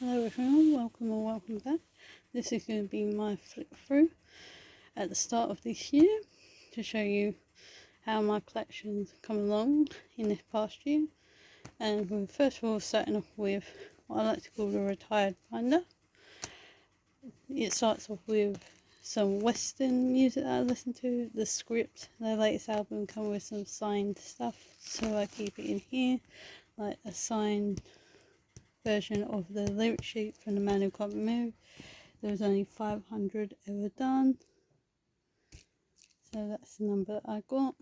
Hello everyone, welcome or welcome back. This is going to be my flip through at the start of this year to show you how my collection's come along in this past year. And we're first of all starting off with what I like to call the retired binder. It starts off with some Western music that I listen to, the script, their latest album come with some signed stuff, so I keep it in here, like a signed version of the lyric sheet from The Man Who Can't Move. There was only 500 ever done, so that's the number that I got.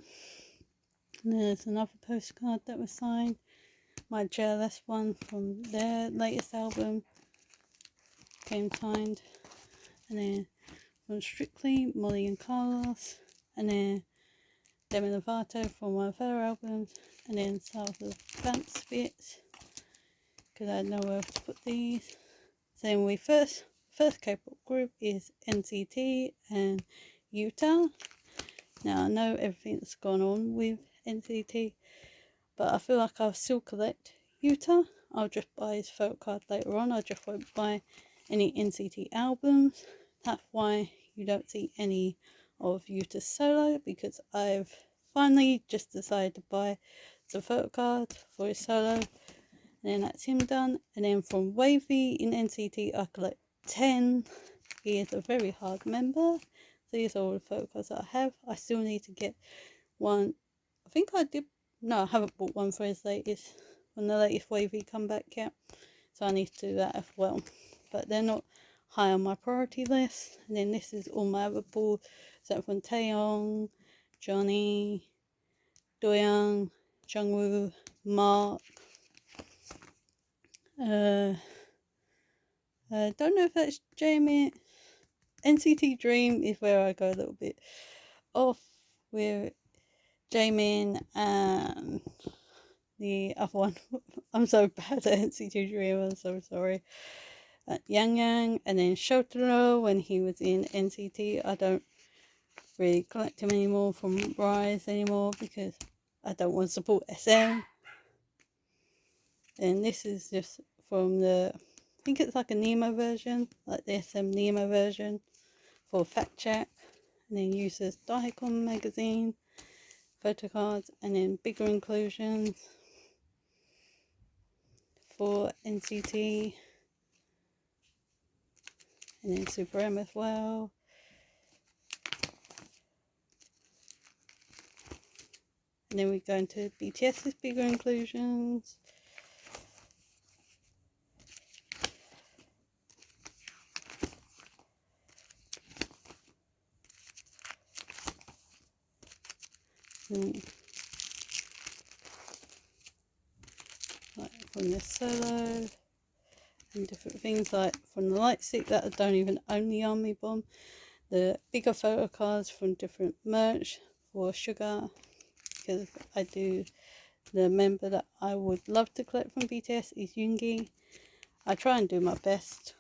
And then there's another postcard that was signed, my JLS one from their latest album came signed, and then from Strictly, Molly and Carlos, and then Demi Lovato from one of her albums, and then some of the dance bits because I had nowhere else to put these. Then we first K-pop group is NCT and Utah. Now I know everything that's gone on with NCT, but I feel like I'll still collect Utah. I'll just buy his photocard later on. I just won't buy any NCT albums. That's why you don't see any of Utah's solo, because I've finally just decided to buy the photocard for his solo. And then that's him done. And then from wayv in NCT I collect 10. He is a very hard member. These are all the photocards that I have. I still need to get one. I think I did. No, I haven't bought one for his latest, when the latest wayv comeback yet. So I need to do that as well. But they're not high on my priority list. And then this is all my other balls. So from Taeyong, Johnny, Doyoung, Jungwoo, Mark. Don't know if that's Jamie. NCT Dream is where I go a little bit off with Jamin and the other one. I'm so bad at NCT Dream, I'm so sorry. Yang Yang, and then Shotaro when he was in NCT. I don't really collect him anymore from Rise anymore because I don't want to support SM. And this is just from the, I think it's like a Nemo version, like the SM Nemo version for Fact Check. And then uses Daikon magazine, photocards, and then bigger inclusions for NCT. And then Super M as well. And then we go into BTS's bigger inclusions. Like from the solo and different things, like from the light stick that I don't even own the Army Bomb. The bigger photo cards from different merch for Sugar, because I do. The member that I would love to collect from BTS is Yoongi. I try and do my best,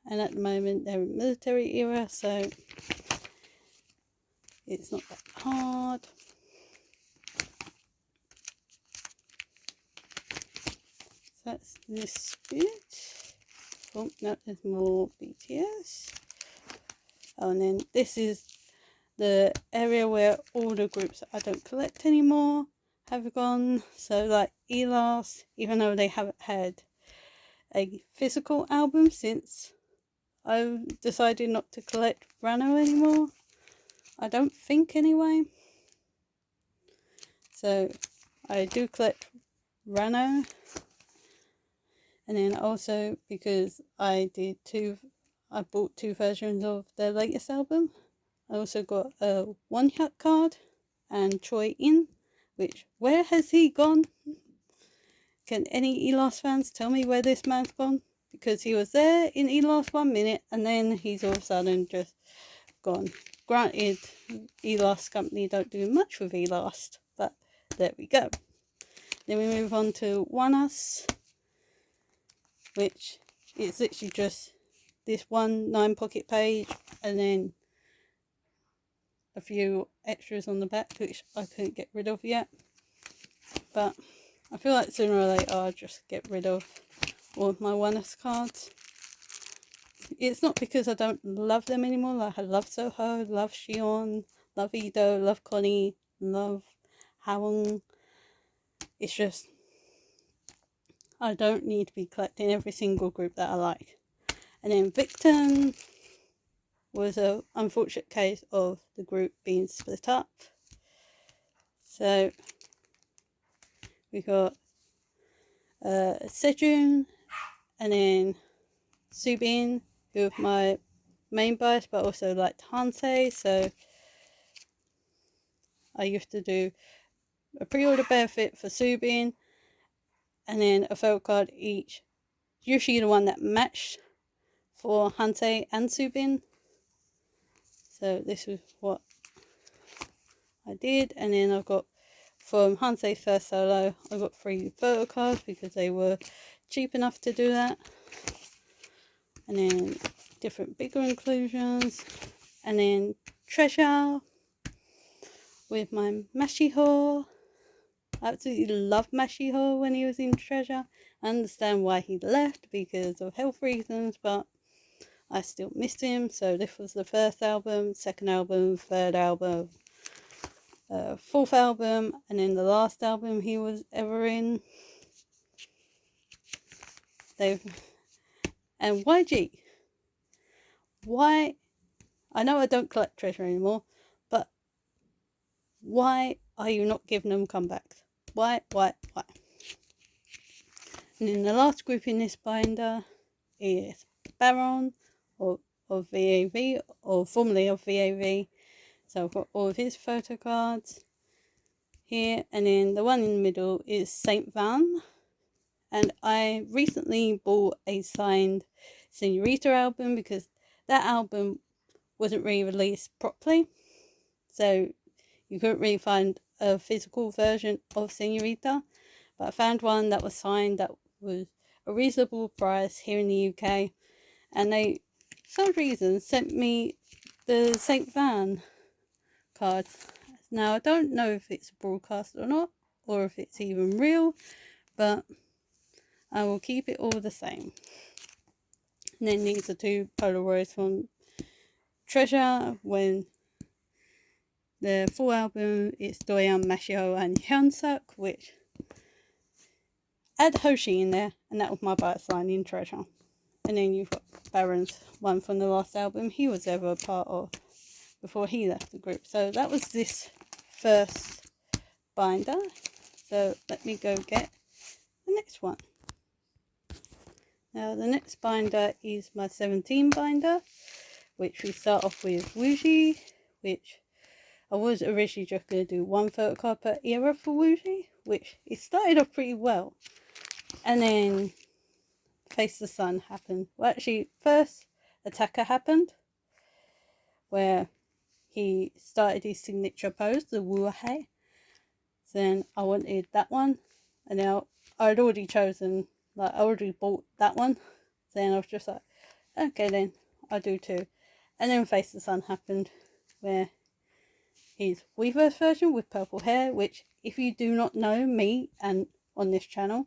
and at the moment they're in military era, so it's not that hard. So that's this bit. Oh no, there's more BTS. Oh, and then this is the area where all the groups I don't collect anymore have gone. So like ELAS, even though they haven't had a physical album since I've decided not to collect Rano anymore, I don't think anyway. So I do collect Rano, and then also because I bought two versions of their latest album. I also got a One Hut card and Choi In, which, where has he gone? Can any ELAS fans tell me where this man's gone? Because he was there in ELAS 1 minute and then he's all of a sudden just gone. Granted, ELAS company don't do much with ELAS, but there we go. Then we move on to oneus, which is literally just this one 9-pocket page and then a few extras on the back, which I couldn't get rid of yet. But I feel like sooner or later I'll just get rid of all of my oneus cards. It's not because I don't love them anymore. Like I love Soho, love Shion, love Ido, love Connie, love Hwang. It's just I don't need to be collecting every single group that I like. And then Victon was an unfortunate case of the group being split up. So we got Sejun and then Subin, who are my main bias, but also liked Hansei. So I used to do a pre-order benefit for Subin and then a photo card each. Usually the one that matched for Hansei and Subin. So this was what I did, and then I've got from Hansei's first solo, I got 3 photo cards because they were cheap enough to do that. And then different bigger inclusions, and then Treasure with my Mashiho. I absolutely loved Mashiho when he was in Treasure. I understand why he left because of health reasons, but I still missed him. So this was the first album, second album, third album, fourth album, and then the last album he was ever in. And YG, why? I know I don't collect Treasure anymore, but why are you not giving them comebacks? Why? And then the last group in this binder is Baron of VAV, or formerly of VAV. So I've got all of his photo cards here, and then the one in the middle is Saint Van. And I recently bought a signed Senorita album because that album wasn't really released properly, so you couldn't really find a physical version of Senorita, but I found one that was signed that was a reasonable price here in the UK, and they, for some reason, sent me the Saint Van card. Now I don't know if it's broadcast or not, or if it's even real, but I will keep it all the same. And then these are 2 Polaroids from Treasure when the full album is Doyeon, Mashiho and Hyunsuk, which add Hoshi in there, and that was my bias line in Treasure. And then you've got Baron's one from the last album he was ever a part of before he left the group. So that was this first binder. So let me go get the next one. Now the next binder is my 17 binder, which we start off with Wuji, which I was originally just going to do 1 photo card per era for Wuji, which it started off pretty well. And then Face the Sun happened. Well, actually, first Attacker happened, where he started his signature pose, the Wuhei. Then I wanted that one, and now I'd already chosen, like I already bought that one. Then I was just like, okay then, I'll do 2. And then Face the Sun happened, where his Weverse version with purple hair, which if you do not know me and on this channel,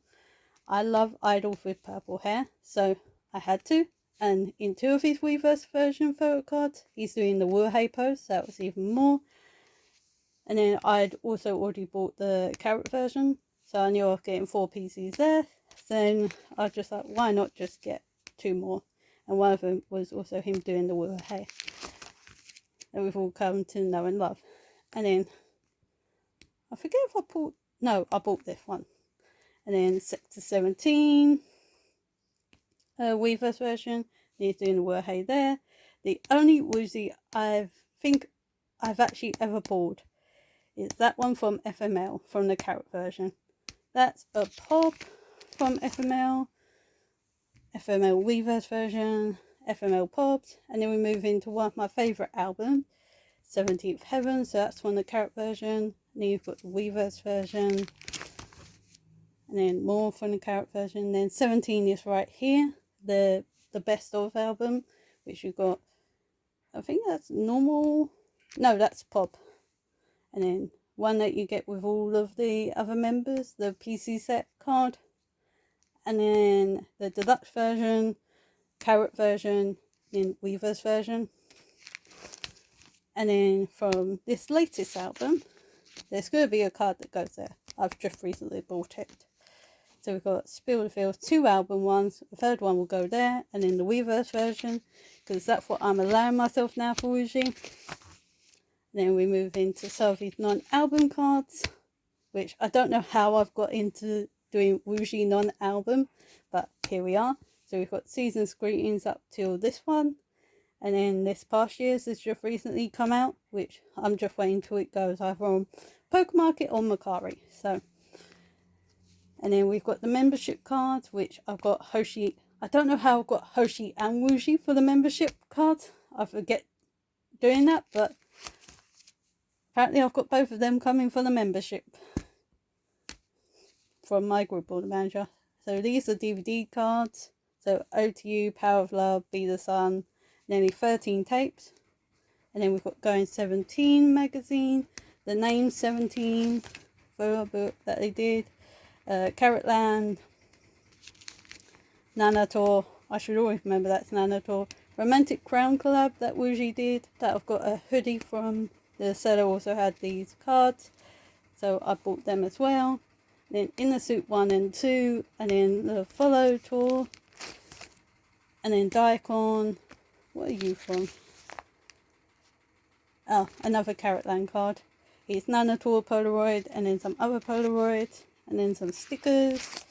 I love idols with purple hair, so I had to. And in 2 of his Weverse version photo cards, he's doing the Wuhei pose, so that was even more. And then I'd also already bought the carrot version, so I knew I was getting 4 pieces there. Then I was just like, why not just get 2 more? And one of them was also him doing the Wuhei that we've all come to know and love. And then I forget if I bought, no, I bought this one. And then Sector 17 Weverse version, he's doing the Wuhei there. The only Woozy I think I've actually ever bought is that one from FML, from the carrot version. That's a pop from FML Weverse version, FML pops, and then we move into one of my favourite albums, 17th Heaven, so that's from the carrot version. And then you've got the Weverse version, and then more from the carrot version. Then 17 is right here, the best of album, which you've got, I think that's normal, no, that's pop. And then one that you get with all of the other members, the PC set card. and then the deluxe version, carrot version, then weavers version. And then from this latest album, there's going to be a card that goes there. I've just recently bought it. So we've got Spill the Fields, 2 album ones. The third one will go there, and then the weavers version, because that's what I'm allowing myself now for Wuji. Then we move into some of these non-album cards, which I don't know how I've got into doing Wuji non-album, but here we are. So we've got Season's Greetings up till this one, and then this past year's has just recently come out, which I'm just waiting till it goes either on Poke Market or Mercari. So, and then we've got the membership cards, which I've got Hoshi. I don't know how I've got Hoshi and Wuji for the membership cards. I forget doing that, but apparently I've got both of them coming for the membership from my group order manager. So these are DVD cards. So OTU, Power of Love, Be the Sun, nearly 13 tapes. And then we've got Going 17 magazine, the Name 17 photo book that they did, Carrotland, Nanator, I should always remember that's Nanator, Romantic Crown collab that Wuji did, that I've got a hoodie from. The seller also had these cards, so I bought them as well. Then In the Suit 1 and 2, and then the Follow Tour, and then Daikon. What are you from? Oh, another Carrotland card. It's Nanator Polaroid, and then some other Polaroids, and then some stickers,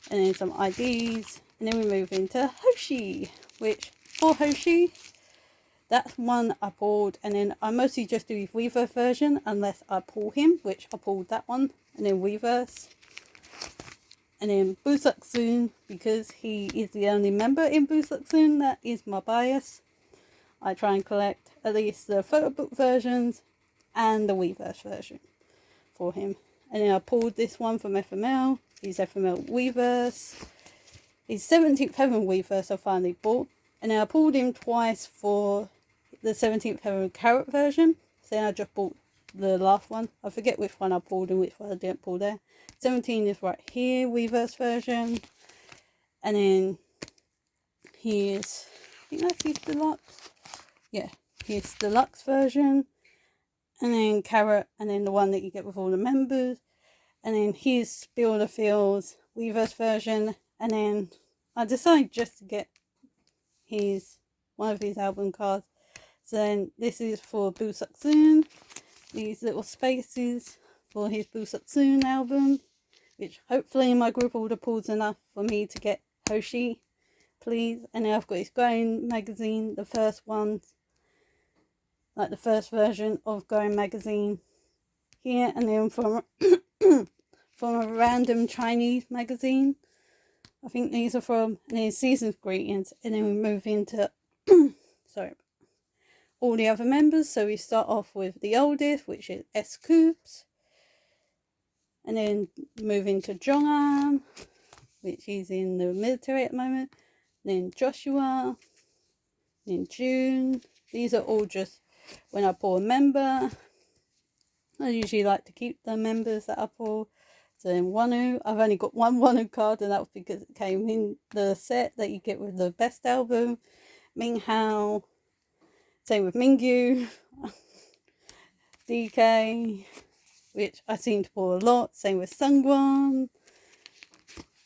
and then some IDs, and then we move into Hoshi, which for Hoshi, that's one I pulled, and then I mostly just do Weaver version unless I pull him, which I pulled that one, and then Weavers. And then Busaksun, because he is the only member in Busaksun, that is my bias. I try and collect at least the photo book versions and the Weavers version for him. And then I pulled this one from FML. He's FML Weavers. His 17th Heaven Weavers I finally bought. And then I pulled him twice for the 17th Heaven Carrot version. So then I just bought the last one. I forget which one I pulled and which one I didn't pull there. 17 is right here, Weavers version. And then here's, I think that's his deluxe. Yeah, here's deluxe version. And then Carrot, and then the one that you get with all the members. And then here's Spill the Fields, Weavers version. And then I decided just to get one of his album cards. So then this is for Busaksun. These little spaces for his Busaksun album, which hopefully my group order pulls enough for me to get Hoshi, please. And then I've got his Going magazine, the first one, like the first version of Going magazine here, and then from from a random Chinese magazine, I think these are from, and then Season's Greetings, and then we move into sorry, all the other members. So we start off with the oldest, which is S Coops, and then move into Jong'an, which is in the military at the moment, then Joshua, then June. These are all just when I pull a member. I usually like to keep the members that I pull. So then Wonu, I've only got one Wonu card, and that was because it came in the set that you get with the best album. Minghao, same with Mingyu, DK, which I seem to pull a lot. Same with Sungwon,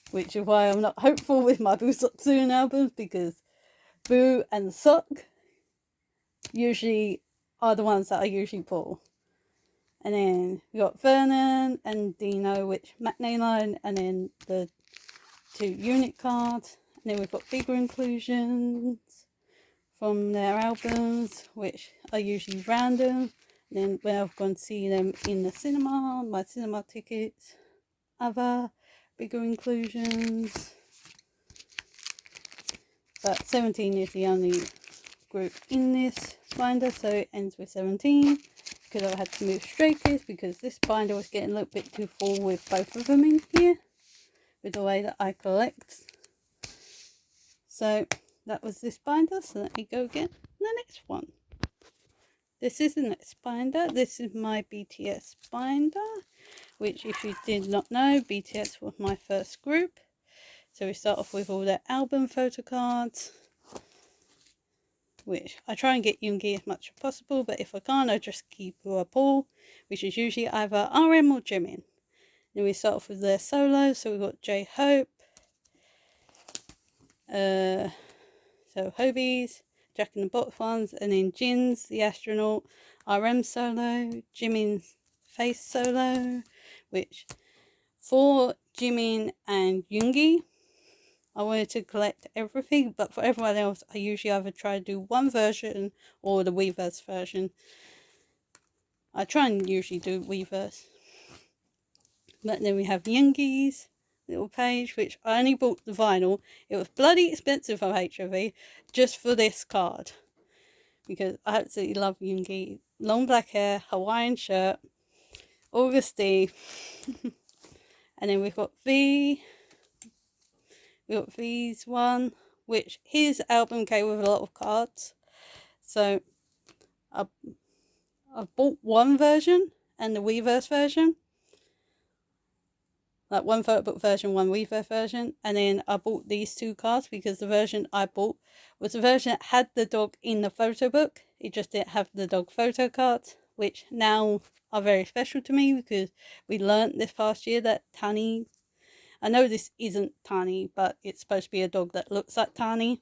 which is why I'm not hopeful with my Busaksun albums, because Boo and Sok usually are the ones that I usually pull. And then we got Vernon and Dino, which matinee line, and then the 2 unit cards. And then we've got bigger inclusions from their albums, which are usually random. And then when I've gone to see them in the cinema, my cinema tickets, other bigger inclusions. But 17 is the only group in this binder, so it ends with 17. Because I had to move straighties because this binder was getting a little bit too full with both of them in here, with the way that I collect. So that was this binder. So let me go get the next one. This is the next binder. This is my BTS binder, which, if you did not know, BTS was my first group. So we start off with all the album photo cards, which I try and get Yoongi as much as possible, but if I can't, I just keep a pool, which is usually either RM or Jimin. Then we start off with their solos, so we've got J-Hope, so Hobie's, Jack in the Box ones, and then Jin's, the astronaut, RM solo, Jimin's face solo, which for Jimin and Yoongi, I wanted to collect everything, but for everyone else, I usually either try to do one version or the Weverse version. I try and usually do Weverse. But then we have Yoongi's little page, which I only bought the vinyl. It was bloody expensive for HOV just for this card, because I absolutely love Yoongi. Long black hair, Hawaiian shirt, Augusty. And then we've got V's one, which his album came with a lot of cards. So I bought one version and the Weverse version. Like one photo book version, one Weverse version. And then I bought these two cards because the version I bought was the version that had the dog in the photo book. It just didn't have the dog photo cards, which now are very special to me because we learnt this past year that Tani, I know this isn't Tani, but it's supposed to be a dog that looks like Tani.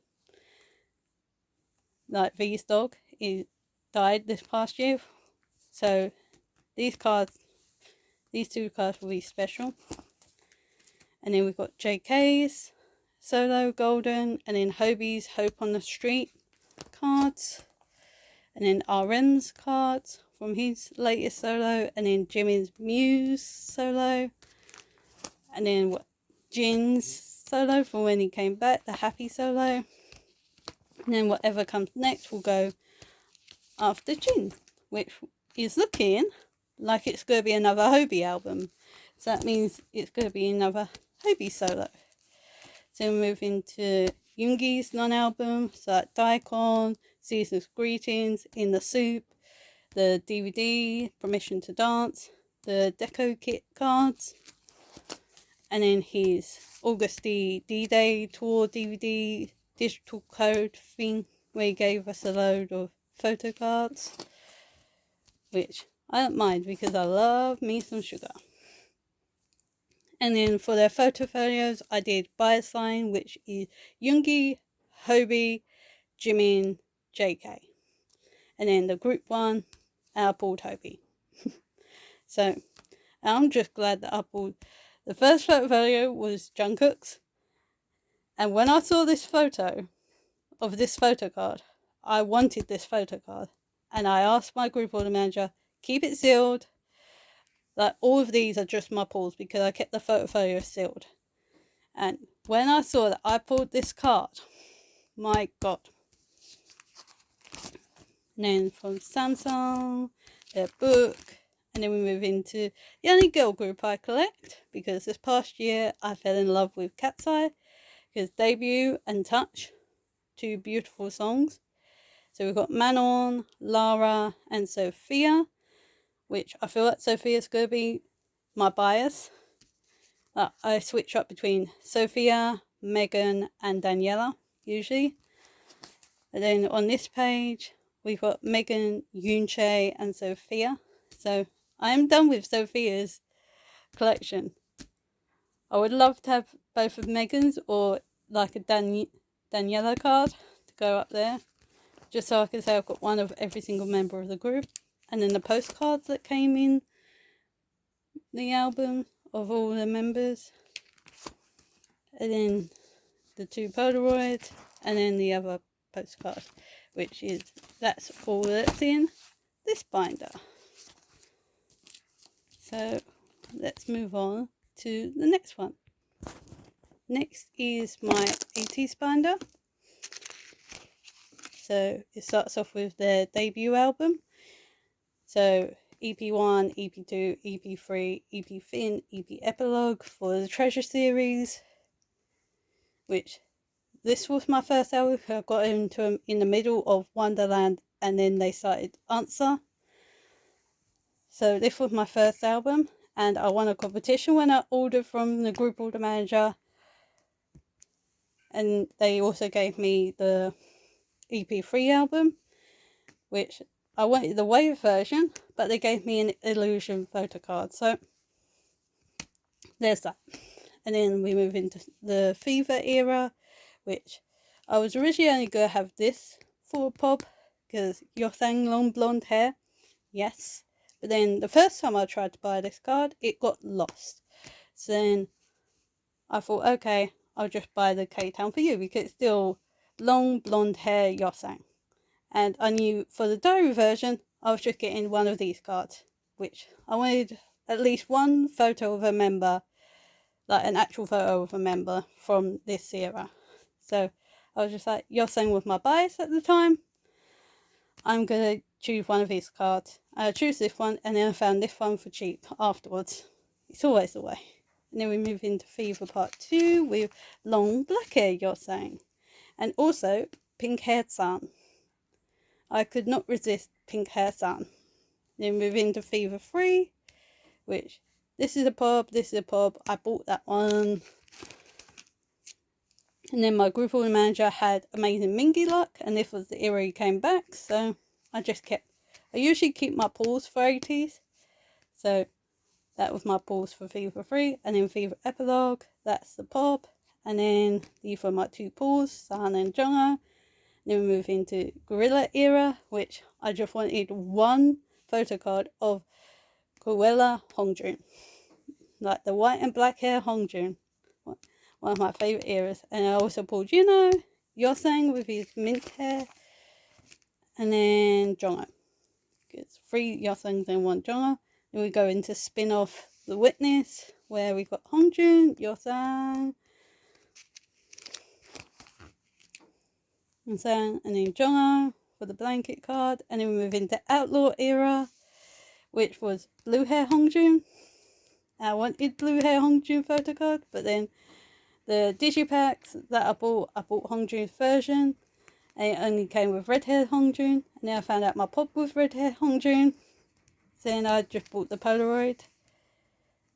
Like V's dog, he died this past year. So these two cards will be special. And then we've got JK's solo golden, and then Hobie's Hope on the Street cards, and then RM's cards from his latest solo, and then Jimin's Muse solo, and then Jin's solo from when he came back, the Happy solo. And then whatever comes next will go after Jin, which is looking like it's going to be another Hobie album. So that means it's going to be another Hobie solo. So we move into Yoongi's non-album, so like Daikon, Season's Greetings, In the Soup, the DVD, Permission to Dance, the Deco Kit cards, and then his Augusty D-Day tour DVD digital code thing where he gave us a load of photo cards, which I don't mind because I love me some sugar. And then for their photo folios, I did bias line, which is Yoongi, Hobie, Jimin, JK. And then the group one, I pulled Hobie. So I'm just glad that I pulled. The first photo folio was Jungkook's. And when I saw this photo of this photo card, I wanted this photo card. And I asked my group order manager, keep it sealed. Like all of these are just my pulls because I kept the photo folio sealed. And when I saw that I pulled this card, my god. And then from Samsung, their book, and then we move into the only girl group I collect, because this past year I fell in love with Cat's Eye, because Debut and Touch, two beautiful songs. So we've got Manon, Lara, and Sophia, which I feel like Sophia's going to be my bias. I switch up between Sophia, Megan, and Daniela, usually. And then on this page, we've got Megan, Yoonchae, and Sophia. So I'm done with Sophia's collection. I would love to have both of Megan's or like a Daniela card to go up there, just so I can say I've got one of every single member of the group. And then the postcards that came in the album of all the members, and then the two Polaroids, and then the other postcard, which is, that's all that's in this binder. So let's move on to the next one. Next is my ateez binder. So it starts off with their debut album. So EP1, EP2, EP3, EP Fin, EP Epilogue for the Treasure series, which this was my first album. I got into them in the middle of Wonderland and then they started Answer. So this was my first album and I won a competition when I ordered from the group order manager and they also gave me the EP3 album, which I wanted the wayv version, but they gave me an illusion photocard, so there's that. And then we move into the fever era, which I was originally only going to have this for a pop, because Yothang long blonde hair, yes. But then the first time I tried to buy this card, it got lost. So then I thought, okay, I'll just buy the K-Town for you, because it's still long blonde hair Yothang. And I knew for the diary version, I was just getting one of these cards, which I wanted at least one photo of a member, like an actual photo of a member from this era. So I was just like, Yothang was my bias at the time. I'm going to choose one of these cards. I choose this one, and then I found this one for cheap afterwards. It's always the way. And then we move into Fever Part 2 with long black hair, Yothang. And also pink haired San. I could not resist pink hair San. Then move into Fever 3, which this is a pub, this is a pub. I bought that one. And then my group order manager had amazing Mingy luck, and this was the era he came back, so I usually keep my pulls for ateez. So that was my pulls for Fever 3, and then Fever Epilogue, that's the pop. And then these were my two pulls, San and Jongo. Then we move into Gorilla era, which I just wanted one photo card of Gorilla Hongjun. Like the white and black hair Hongjun. One of my favourite eras. And I also pulled, Yothang with his mint hair. And then Jongo. It's 3 Yothangs and 1 Jongo. Then we go into spin-off The Witness, where we got Hongjun, Yothang, and then Jongo for the blanket card. And then we move into Outlaw era, which was blue hair Hongjun. I wanted blue hair Hongjun photo card, but then the digipacks that I bought Hongjun's version, and it only came with red hair Hongjun. And then I found out my pop was red hair Hongjun. So then I just bought the Polaroid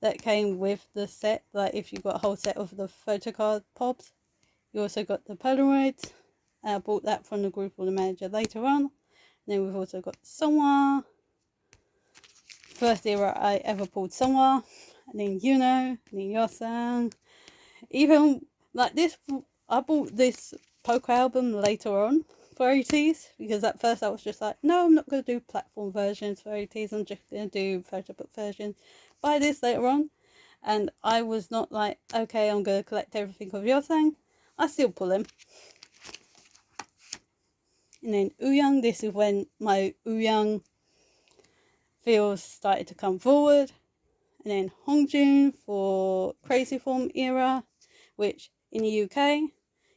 that came with the set. Like if you got a whole set of the photo card pops, you also got the Polaroids. And I bought that from the group order manager later on. And then we've also got Songhwa. First era I ever pulled Songhwa. And then and then Yothang. Even like this, I bought this poker album later on for ateez, because at first I was just like, no, I'm not going to do platform versions for ateez, I'm just going to do photo book versions. Buy this later on, and I was not like, okay, I'm going to collect everything of Yothang. I still pull him. And then Ouyang, this is when my Ouyang feels started to come forward. And then Hongjun for Crazy Form era, which in the UK,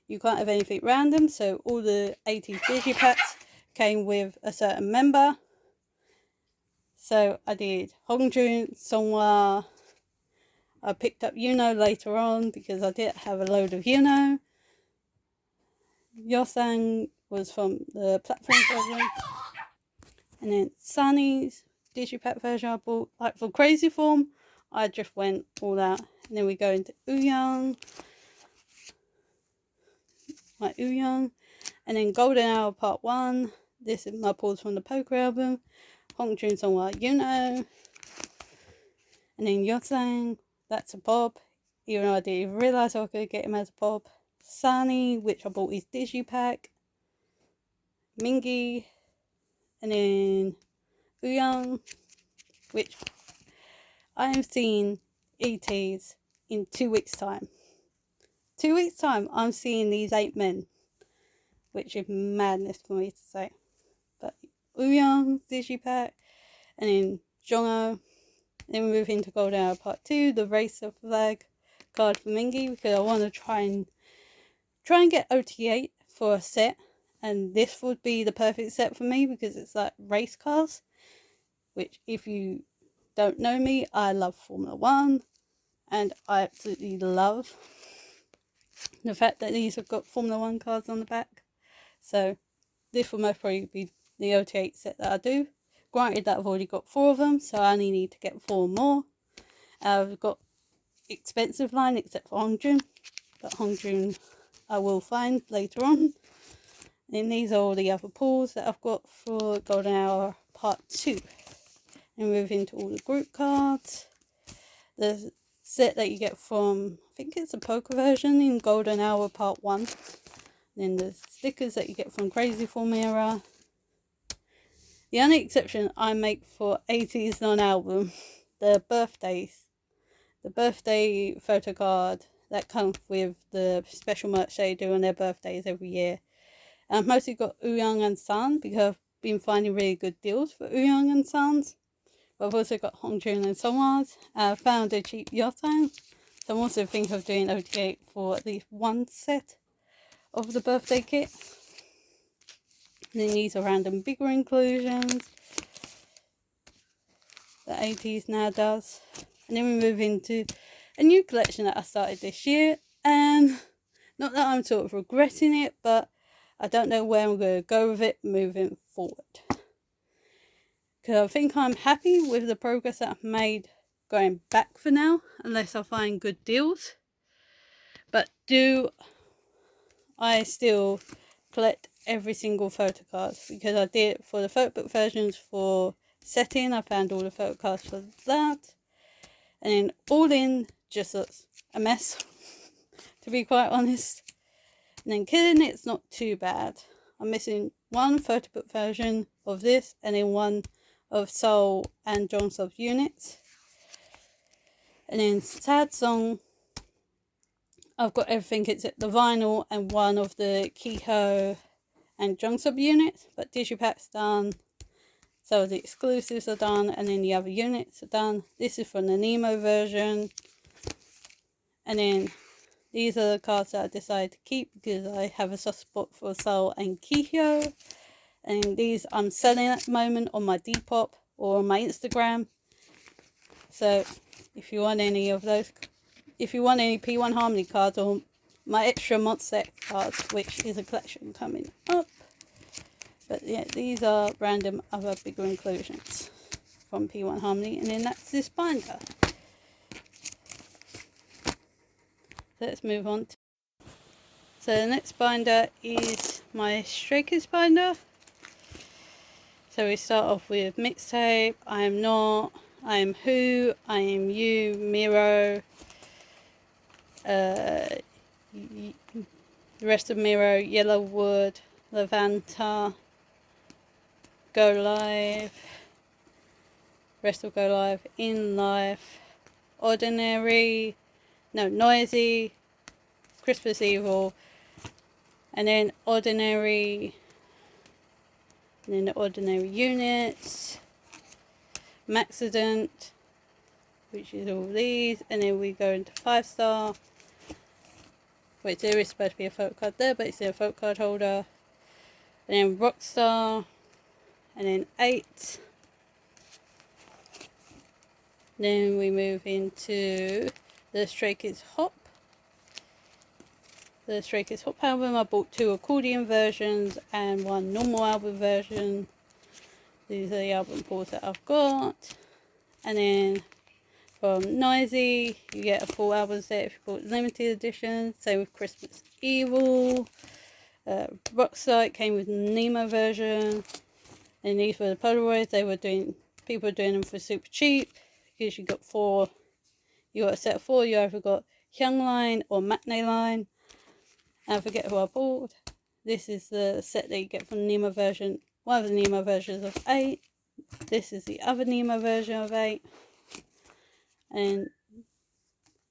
you can't have anything random, so all the ateez digipacks came with a certain member. So I did Hongjun, Songhwa. I picked up later on because I did have a load of Yothang was from the platform version. And then Sunny's digipack version I bought. Like for Crazy Form, I just went all out. And then we go into Ouyang. My Ouyang. And then Golden Hour Part 1. This is my pulls from the poker album. Hongjun Songhwa, And then Yothang, that's a pop. Even though I didn't even realise I could get him as a pop. Sunny, which I bought his digipack. Mingy. And then Ouyang, which I am seeing ateez in 2 weeks' time. 2 weeks' time, I'm seeing these 8 men, which is madness for me to say. But Ouyang, digipack, and then Jongo. Then we move into Golden Hour Part 2, the Racer flag card for Mingy, because I want to try and get OT8 for a set. And this would be the perfect set for me because it's like race cars, which if you don't know me, I love Formula 1, and I absolutely love the fact that these have got Formula 1 cars on the back. So this will most probably be the OT8 set that I do. Granted that I've already got 4 of them, so I only need to get 4 more. I've got expensive line except for Hongjun, but Hongjun I will find later on. And these are all the other pulls that I've got for Golden Hour Part 2. And move into all the group cards. The set that you get from, I think it's a poker version in Golden Hour Part 1. Then the stickers that you get from Crazy Formula. The only exception I make for ateez non-album, the birthday photo card that comes with the special merch they do on their birthdays every year. And I've mostly got Ouyang and San because I've been finding really good deals for Ouyang and Sans. But I've also got Hongjun and Songhwa's. I found a cheap Yotan. So I'm also thinking of doing OTA for at least one set of the birthday kit. And then these are random bigger inclusions that ateez now does. And then we move into a new collection that I started this year. And not that I'm sort of regretting it, but I don't know where I'm going to go with it moving forward. Because I think I'm happy with the progress that I've made going back for now, unless I find good deals. But do I still collect every single photo card? Because I did it for the photo book versions for setting. I found all the photo cards for that. And then all in, just a mess, to be quite honest. And then killing it's not too bad. I'm missing one photo book version of this, and then one of Seoul and Jongseop units. And then Sad Song, I've got everything except the vinyl and one of the Kiho and Jongseop units, but Digipack's done. So the exclusives are done, and then the other units are done. This is from the Nemo version. And then these are the cards that I decided to keep because I have a soft spot for Seoul and Kiho. And these I'm selling at the moment on my Depop or on my Instagram. So if you want any of those, if you want any P1 Harmony cards or my extra monsta cards, which is a collection coming up. But yeah, these are random other bigger inclusions from P1 Harmony. And then that's this binder. So let's move on. So the next binder is my Stray Kids binder. So we start off with Mixtape, I Am Not, I Am Who, I Am You, Miro, the rest of Miro, Yellowwood, Levanta, Go Live, rest of Go Live, In Life, Ordinary, no, Noisy, Christmas Evil, and then Ordinary, and then the Ordinary units, Maxident, which is all these, and then we go into 5-star, which there is supposed to be a photo card there, but it's a photo card holder, and then Rockstar, and then 8. Then we move into the Stray Kids Hop. The Stray Kids Hop album, I bought 2 accordion versions and 1 normal album version. These are the album pulls that I've got. And then from Noisy, you get a full album set if you bought limited edition. Same with Christmas Evil. Rockstar, it came with Nemo version. And these were the Polaroids. People were doing them for super cheap. Because you got 4, you got a set of 4. You either got Young Line or Matinee Line. I forget who I bought. This is the set that you get from the Nemo version. One of the Nemo versions of 8. This is the other Nemo version of 8. And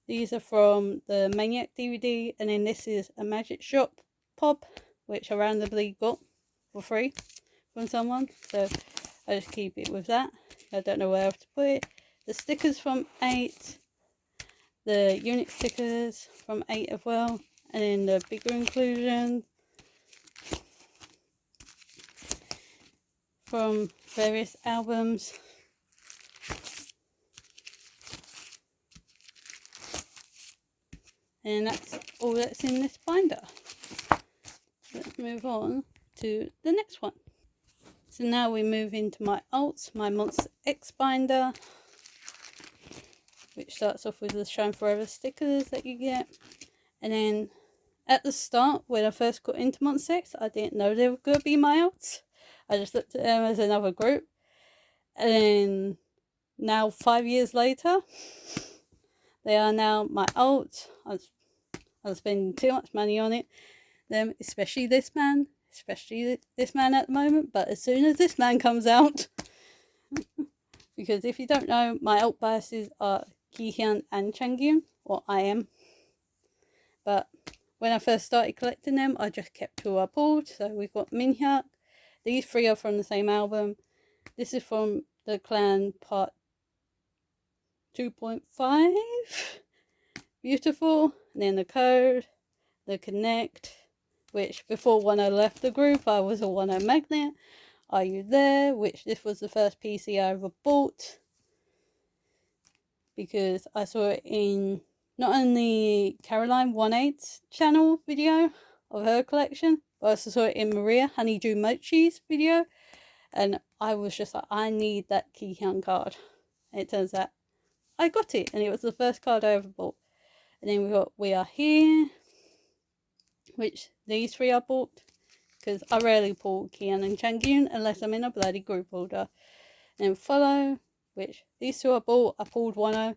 these are from the Maniac DVD. And then this is a Magic Shop pop, which I randomly got for free from someone. So I just keep it with that. I don't know where else to put it. The stickers from 8. The unit stickers from 8 as well. And then the bigger inclusion from various albums. And that's all that's in this binder. Let's move on to the next one. So now we move into my alts, my Monster X binder, which starts off with the Shine Forever stickers that you get. And then at the start, when I first got into Monsta X, I didn't know they were going to be my alts. I just looked at them as another group. And then now 5 years later, they are now my alt. I'm spending too much money on it. Them, especially this man at the moment. But as soon as this man comes out, because if you don't know, my alt biases are Kihyun and Changyun, or I am. But when I first started collecting them, I just kept who I pulled. So we've got Minhyuk. These three are from the same album. This is from the Clan part 2.5. Beautiful. And then the Code, the Connect, which before Wano left the group, I was a Wano magnet. Are You There? Which this was the first PC I ever bought. Because I saw it in not only Caroline 1/8's channel video of her collection, but I also saw it in Maria Honeydew Mochi's video. And I was just like, I need that Kihyun card. And it turns out I got it. And it was the first card I ever bought. And then we got We Are Here, which these three I bought. Because I rarely pull Kihyun and Changyun unless I'm in a bloody group order. And then Follow, which these two I bought. I pulled Wano,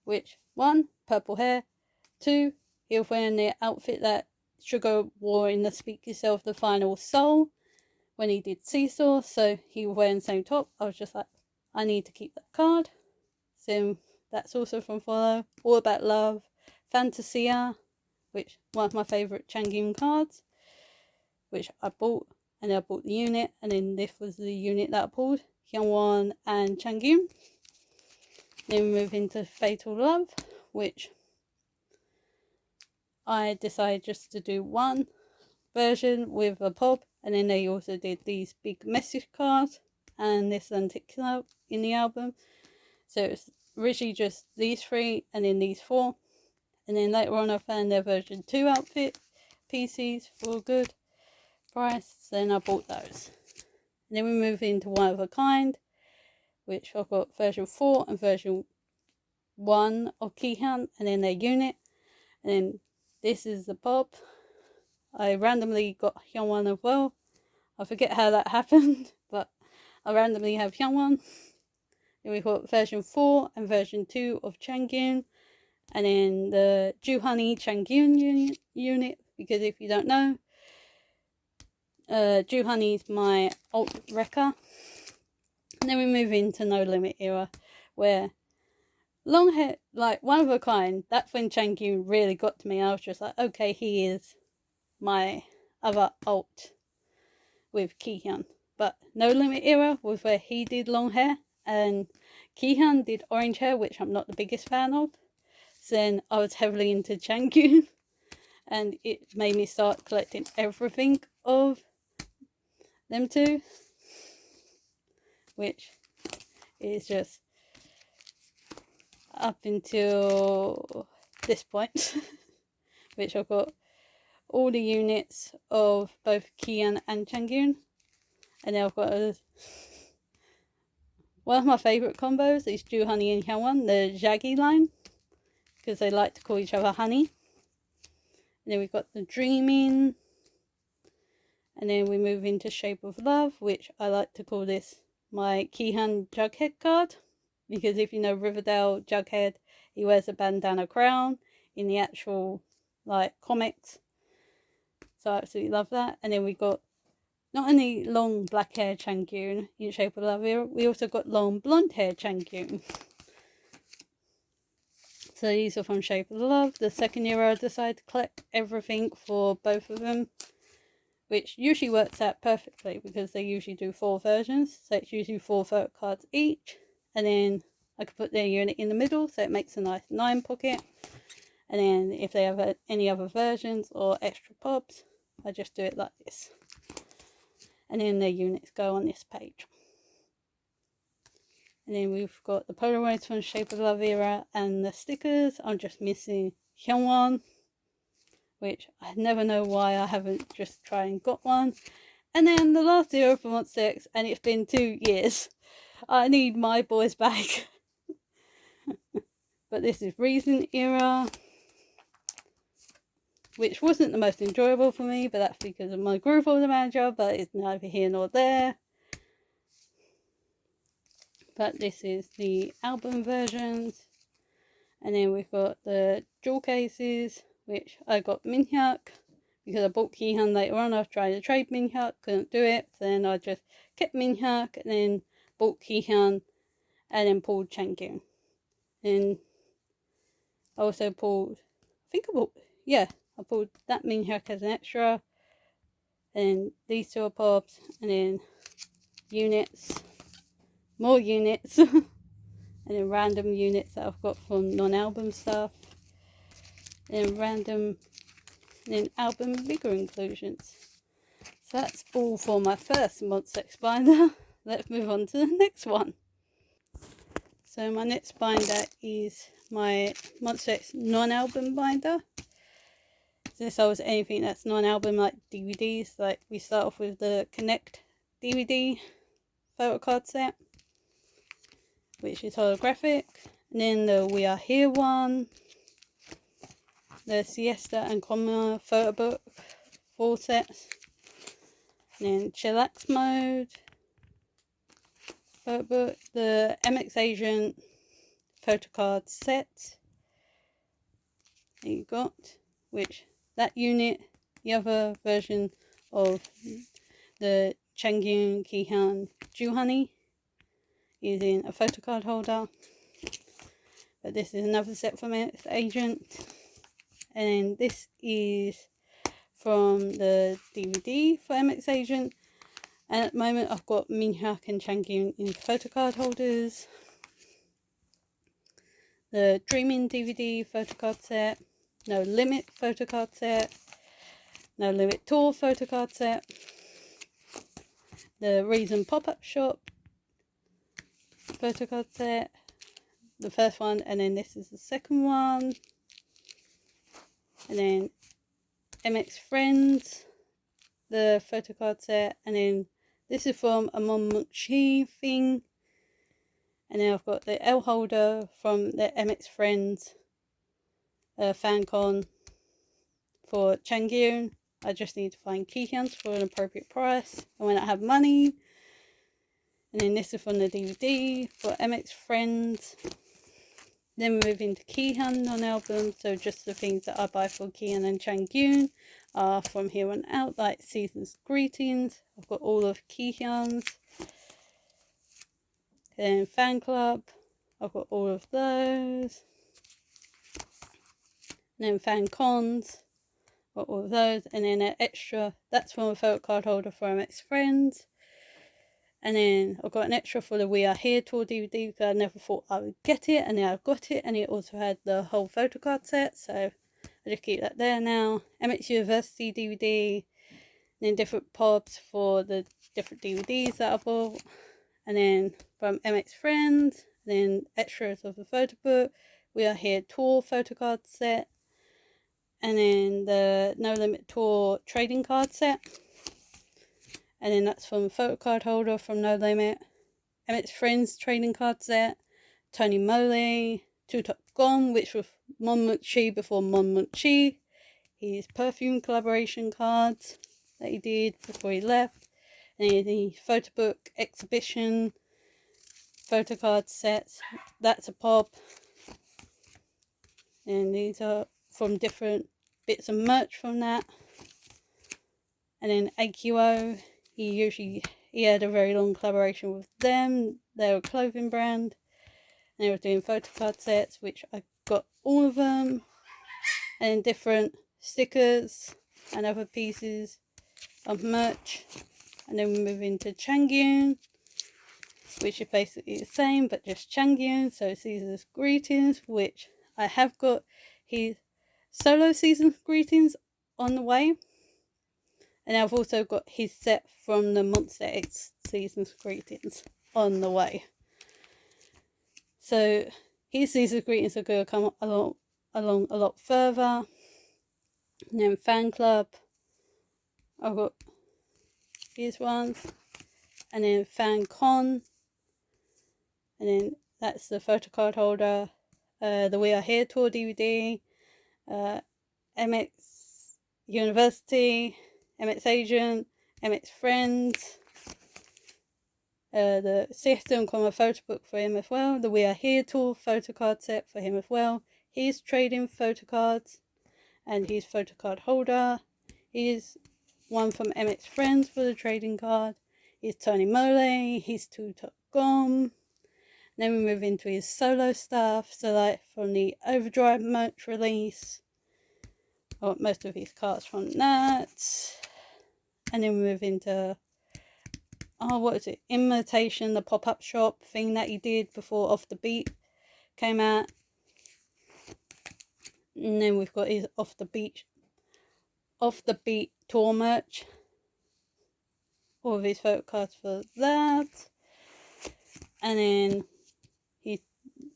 which 1, purple hair, 2, he was wearing the outfit that Sugar wore in the Speak Yourself the Final Soul when he did Seesaw, so he was wearing the same top. I was just like, I need to keep that card. So that's also from Follow. All About Love, Fantasia, which one of my favourite Changyun cards, which I bought, and then I bought the unit, and then this was the unit that I pulled, Hyungwon and Changyun. Then we move into Fatal Love, which I decided just to do one version with a pop, and then they also did these big message cards and this antique in the album. So it's originally just these three and then these four, and then later on I found their version 2 outfit PCs for a good price, so then I bought those. And then we move into One of a Kind, which I've got version 4 and version 1 of Kihyun, and then their unit. And then this is the pop. I randomly got Hyungwon as well. I forget how that happened, but I randomly have Hyungwon. Then we've got version 4 and version 2 of Changyun. And then the Juhoney Changyun unit, because if you don't know, Juhoney's my alt wrecker. And then we move into No Limit era, where long hair, like One of a Kind, that's when Changyun really got to me. I was just like, okay, he is my other alt with Kihyun. But No Limit era was where he did long hair and Kihyun did orange hair, which I'm not the biggest fan of. So then I was heavily into Changyun, and it made me start collecting everything of them two, which is just up until this point, which I've got all the units of both Kihyun and Changyun, and then I've got one of my favourite combos is Juhoney and Hyungwon, the Jaggy line, because they like to call each other honey. And then we've got the Dreaming, and then we move into Shape of Love, which I like to call this my Kihyun Jughead card, because if you know Riverdale Jughead, he wears a bandana crown in the actual like comics, so I absolutely love that. And then we got not only long black hair Changyun in Shape of Love era, we also got long blonde hair Changyun. So these are from Shape of Love. The second year I decided to collect everything for both of them, which usually works out perfectly because they usually do 4 versions. So it's usually 4 photo cards each, and then I could put their unit in the middle, so it makes a nice 9 pocket. And then if they have any other versions or extra pops, I just do it like this. And then their units go on this page. And then we've got the Polaroids from Shape of Love era and the stickers. I'm just missing Hyungwon, which I never know why I haven't just tried and got one. And then the last zero for Monsta X, and it's been 2 years. I need my boys back. But this is Reason era. which wasn't the most enjoyable for me, but that's because of my groove order manager, but it's neither here nor there. But this is the album versions. And then we've got the jewel cases, which I got Minhyuk because I bought Kihyun later on. I was trying to trade Minhyuk, couldn't do it. So then I just kept Minhyuk and then bought Kihyun and then pulled Changyun. And I also pulled, I pulled that Minhyuk as an extra. And these two are pops, and then units, more units, and then random units that I've got from non-album stuff. And random and album bigger inclusions. So that's all for my first Monsta X binder. Let's move on to the next one. So my next binder is my Monsta X non-album binder. This covers anything that's non-album, like DVDs. Like we start off with the Connect DVD photocard set, which is holographic. And then the We Are Here one, the Siesta and Comma photo book, full sets. And then Chillax mode photo book, the MX Agent photocard set that you got, which that unit, the other version of the Changyun Kihyun Honey is in a photocard holder, but this is another set from MX Agent. And then this is from the DVD for MX Agent, and at the moment I've got Minhyuk and Changyun in photocard holders. The Dreaming DVD photocard set, No Limit photocard set, No Limit Tour photocard set, the Reason Pop-Up Shop photocard set, the first one, and then this is the second one. And then MX Friends, the photocard set, and then this is from a Monmunchi thing. And then I've got the L holder from the MX Friends fan con for Changyun. I just need to find Kihyuns for an appropriate price and when I have money. And then this is from the DVD for MX Friends. Then we move into Kihyun non-album, so just the things that I buy for Kihyun and Changyun are from here on out, like Season's Greetings. I've got all of Kihyun's. And Fan Club, I've got all of those. And then Fan Cons, got all of those. And then an extra, that's from a photo card holder for MX Friends. And then I've got an extra for the We Are Here tour DVD because I never thought I would get it, and then I got it, and it also had the whole photo card set, so I just keep that there now. MX University DVD, and then different pods for the different DVDs that I bought. And then from MX Friends, then extras of the photo book, We Are Here tour photo card set, and then the No Limit Tour trading card set. And then that's from a photo card holder from No Limit. MX Friends trading card set, Tony Moly, Two Top Gone, which was Monmunchi before Monmunchi. His perfume collaboration cards that he did before he left. And the photo book exhibition photo card sets. That's a pop. And these are from different bits of merch from that. And then AQO, he had a very long collaboration with them. They're a clothing brand. And they were doing photo card sets, which I got all of them. And different stickers and other pieces of merch. And then we move into Changyun, which is basically the same, but just Changyun. So Season's Greetings, which I have got his solo Season's Greetings on the way. And I've also got his set from the Monsta X Season's Greetings on the way. So his Season's Greetings are going to come along a lot further. And then Fan Club, I've got these ones. And then Fan Con, and then that's the photo card holder. The We Are Here tour DVD. MX University, Emmett's agent, Emmett's friends, the system come a photo book for him as well, the We Are Here tool photocard set for him as well. He's trading photocards and his photocard holder. He's one from Emmett's friends for the trading card. He's Tony Mole, he's Two Top Gom. Then we move into his solo stuff, so like from the Overdrive merch release, I got most of his cards from that. And then we move into, what is it, Imitation, the pop-up shop thing that he did before Off the Beat came out. And then we've got his Off the Beat tour merch, all of his photo cards for that. And then his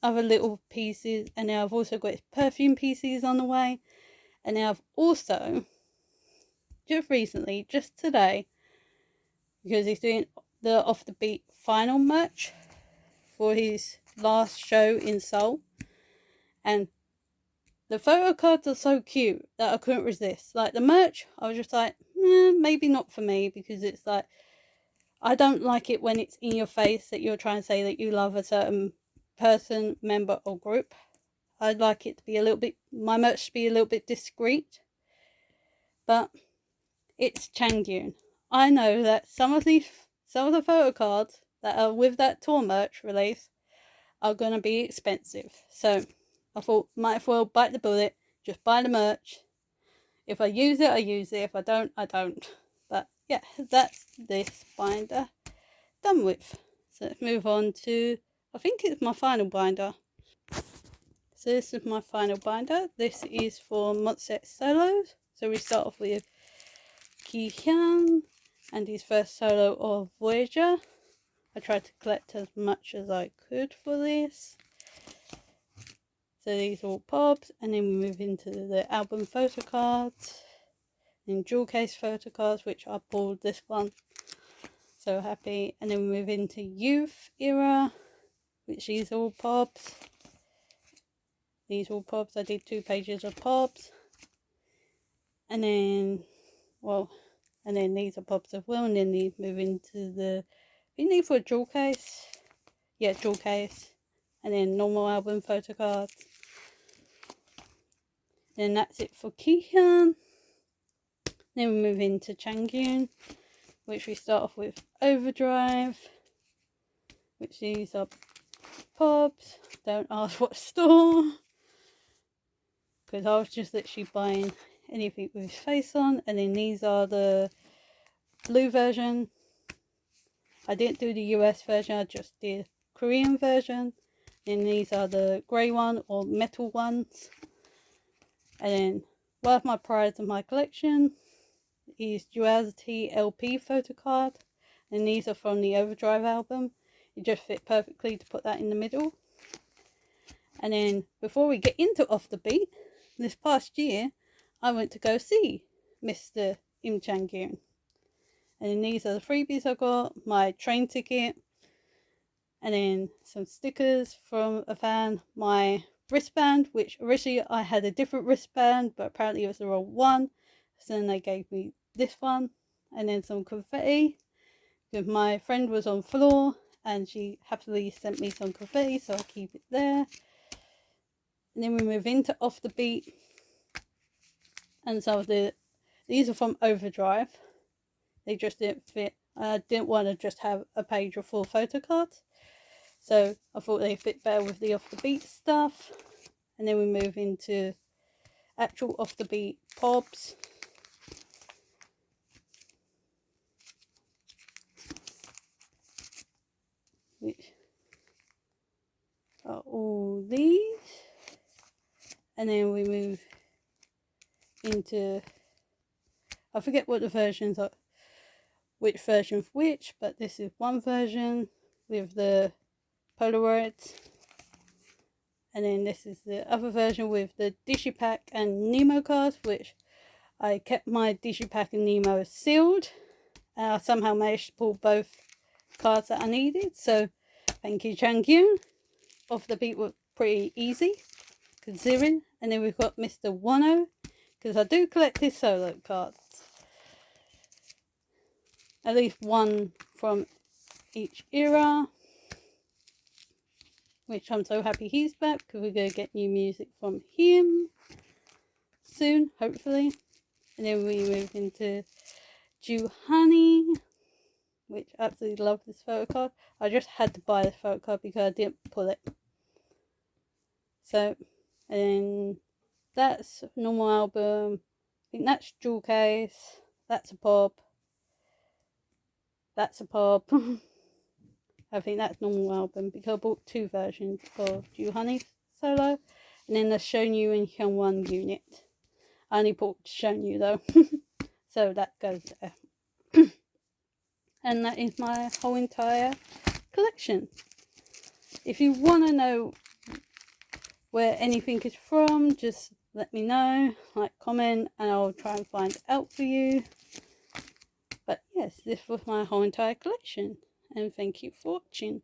other little pieces, and now I've also got his perfume pieces on the way. And now I've also just recently, just today, because he's doing the Off the Beat final merch for his last show in Seoul, and the photo cards are so cute that I couldn't resist. Like the merch, I was just like, maybe not for me, because it's like, I don't like it when it's in your face that you're trying to say that you love a certain person, member, or group. I'd like it to be a little bit, my merch to be a little bit discreet. But it's Changyun. I know that some of the photo cards that are with that tour merch release are going to be expensive. So I thought, might as well bite the bullet, just buy the merch. If I use it, I use it. If I don't, I don't. But yeah, that's this binder done with. So let's move on to, I think it's my final binder. So this is my final binder. This is for Monsta solos. So we start off with Ki-hyun and his first solo of Voyager. I tried to collect as much as I could for this. So these are all pops, and then we move into the album photo cards and jewel case photo cards, which I pulled this one. So happy. And then we move into youth era, which these are all pops. These are all pops. I did 2 pages of pops. And then, and then these are pops as well. And then these move into the, I think these were jewel case. Yeah, jewel case. And then normal album photo cards. Then that's it for Ki-hyun. Then we move into Changyun, which we start off with Overdrive, which these are pops. Don't ask what store, because I was just literally buying anything with his face on. And then these are the blue version. I didn't do the US version, I just did Korean version. And these are the grey one or metal ones. And then one of my prides of my collection is Duality LP photo card, and these are from the Overdrive album. It just fit perfectly to put that in the middle. And then before we get into Off the Beat, this past year I went to go see Mr. Im Changyun, and then these are the freebies I got, my train ticket, and then some stickers from a fan, my wristband, which originally I had a different wristband, but apparently it was the wrong one, so then they gave me this one. And then some confetti, because my friend was on floor and she happily sent me some confetti, so I'll keep it there. And then we move into Off the Beat, and so these are from Overdrive. They just didn't fit. I didn't want to just have a page of 4 photo cards, so I thought they fit better with the Off the Beat stuff. And then we move into actual Off the Beat pops. Which are all these. And then we move into, I forget what the versions are, which version of which, but this is one version with the Polaroids. And then this is the other version with the Digipack and Nemo cards, which I kept my Digipack and Nemo sealed. And I somehow managed to pull both cards that I needed. So thank you, Changyun. Off the Beat was pretty easy, considering. And then we've got Mr. Wano, because I do collect his solo cards. At least one from each era, which I'm so happy he's back, because we're going to get new music from him soon, hopefully. And then we move into Honey, which I absolutely love this photo card. I just had to buy this photo card because I didn't pull it. So, and that's a normal album. I think that's jewel case. That's a pop. That's a pop. I think that's normal album because I bought 2 versions of Honey solo, and then the Shown You and Hyungwon unit. I only bought Shown You though, so that goes there. And that is my whole entire collection. If you want to know where anything is from, just let me know, like, comment, and I'll try and find it out for you. But yes, this was my whole entire collection, and thank you for watching.